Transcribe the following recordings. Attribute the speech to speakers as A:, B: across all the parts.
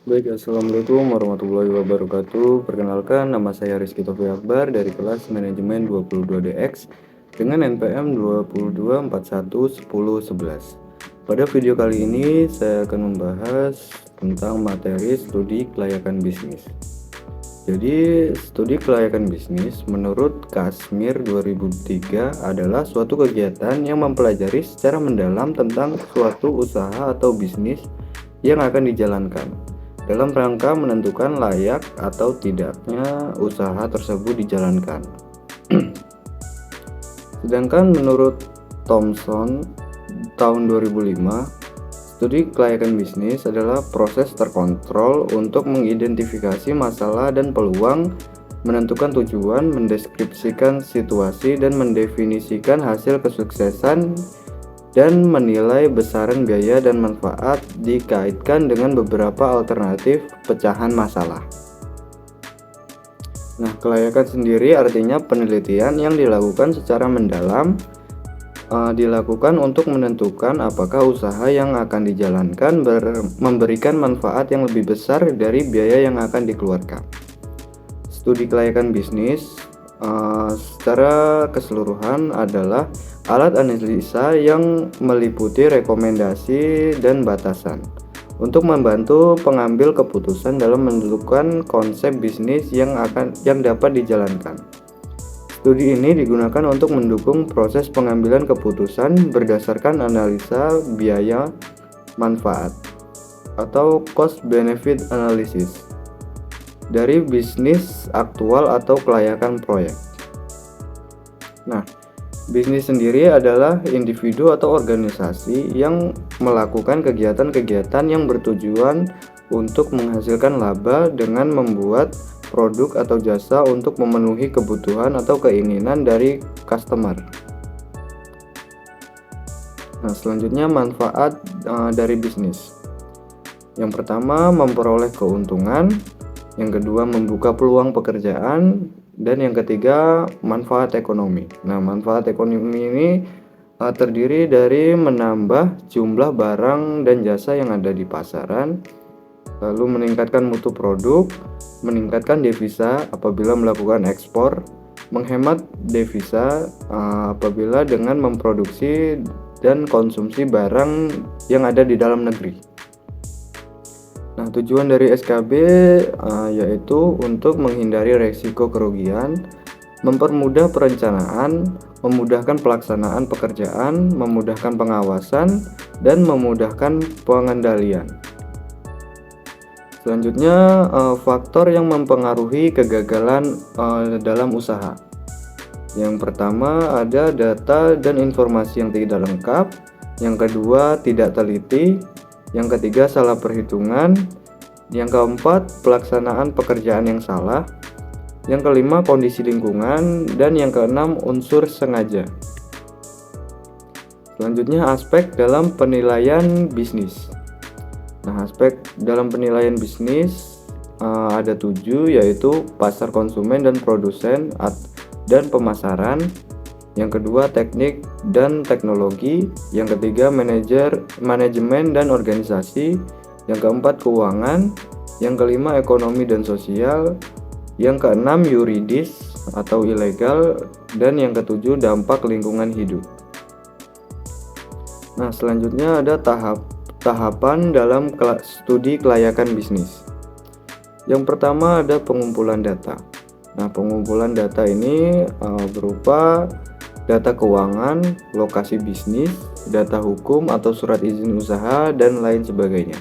A: Baik, assalamualaikum warahmatullahi wabarakatuh. Perkenalkan, nama saya Rizky Taufik Akbar dari kelas Manajemen 22DX dengan NPM 22411011. Pada video kali ini, saya akan membahas tentang materi studi kelayakan bisnis. Jadi, studi kelayakan bisnis menurut Kasmir 2003 adalah suatu kegiatan yang mempelajari secara mendalam tentang suatu usaha atau bisnis yang akan dijalankan dalam rangka menentukan layak atau tidaknya usaha tersebut dijalankan. Sedangkan menurut Thomson tahun 2005, studi kelayakan bisnis adalah proses terkontrol untuk mengidentifikasi masalah dan peluang, menentukan tujuan, mendeskripsikan situasi, dan mendefinisikan hasil kesuksesan dan menilai besaran biaya dan manfaat dikaitkan dengan beberapa alternatif pecahan masalah. Nah, kelayakan sendiri artinya penelitian yang dilakukan secara mendalam, dilakukan untuk menentukan apakah usaha yang akan dijalankan memberikan manfaat yang lebih besar dari biaya yang akan dikeluarkan. Studi kelayakan bisnis secara keseluruhan adalah alat analisa yang meliputi rekomendasi dan batasan untuk membantu pengambil keputusan dalam menentukan konsep bisnis yang dapat dijalankan. Studi ini digunakan untuk mendukung proses pengambilan keputusan berdasarkan analisa biaya manfaat atau cost benefit analysis dari bisnis aktual atau kelayakan proyek. Nah, bisnis sendiri adalah individu atau organisasi yang melakukan kegiatan-kegiatan yang bertujuan untuk menghasilkan laba dengan membuat produk atau jasa untuk memenuhi kebutuhan atau keinginan dari customer. Nah, selanjutnya manfaat dari bisnis. Yang pertama, memperoleh keuntungan. Yang kedua, membuka peluang pekerjaan. Dan yang ketiga, manfaat ekonomi. Nah, manfaat ekonomi ini terdiri dari menambah jumlah barang dan jasa yang ada di pasaran, lalu meningkatkan mutu produk, meningkatkan devisa apabila melakukan ekspor, menghemat devisa apabila dengan memproduksi dan konsumsi barang yang ada di dalam negeri. Nah, tujuan dari SKB yaitu untuk menghindari resiko kerugian, mempermudah perencanaan, memudahkan pelaksanaan pekerjaan, memudahkan pengawasan, dan memudahkan pengendalian. Selanjutnya, faktor yang mempengaruhi kegagalan dalam usaha. Yang pertama ada data dan informasi yang tidak lengkap. Yang kedua, tidak teliti. Yang ketiga, salah perhitungan. Yang keempat, pelaksanaan pekerjaan yang salah. Yang kelima, kondisi lingkungan. Dan yang keenam, unsur sengaja. Selanjutnya, aspek dalam penilaian bisnis. Nah, aspek dalam penilaian bisnis ada 7, yaitu pasar konsumen dan produsen dan pemasaran. Yang kedua, teknik dan teknologi. Yang ketiga, manajemen dan organisasi. Yang keempat, keuangan. Yang kelima, ekonomi dan sosial. Yang keenam, yuridis atau ilegal. Dan yang ketujuh, dampak lingkungan hidup. Nah, selanjutnya ada tahapan dalam studi kelayakan bisnis. Yang pertama ada pengumpulan data. Nah, pengumpulan data ini berupa data keuangan, lokasi bisnis, data hukum atau surat izin usaha, dan lain sebagainya.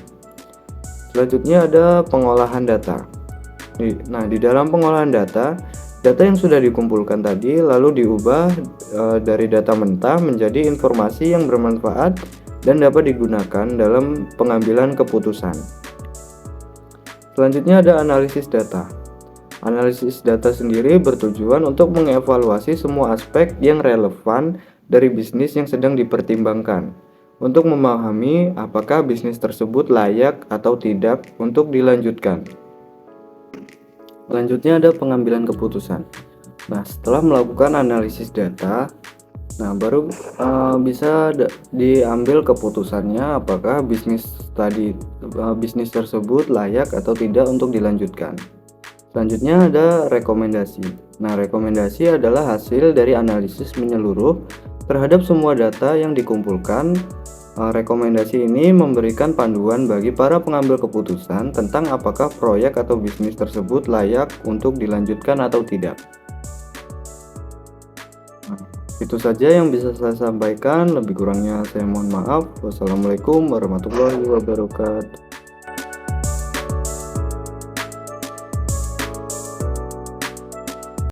A: Selanjutnya ada pengolahan data. Nah, di dalam pengolahan data yang sudah dikumpulkan tadi lalu diubah dari data mentah menjadi informasi yang bermanfaat dan dapat digunakan dalam pengambilan keputusan. Selanjutnya ada analisis data. Analisis data sendiri bertujuan untuk mengevaluasi semua aspek yang relevan dari bisnis yang sedang dipertimbangkan untuk memahami apakah bisnis tersebut layak atau tidak untuk dilanjutkan. Selanjutnya ada pengambilan keputusan. Nah, setelah melakukan analisis data, baru bisa diambil keputusannya apakah bisnis tadi bisnis tersebut layak atau tidak untuk dilanjutkan. Selanjutnya ada rekomendasi. Nah, rekomendasi adalah hasil dari analisis menyeluruh terhadap semua data yang dikumpulkan. Rekomendasi ini memberikan panduan bagi para pengambil keputusan tentang apakah proyek atau bisnis tersebut layak untuk dilanjutkan atau tidak. Nah, itu saja yang bisa saya sampaikan, lebih kurangnya saya mohon maaf. Wassalamualaikum warahmatullahi wabarakatuh.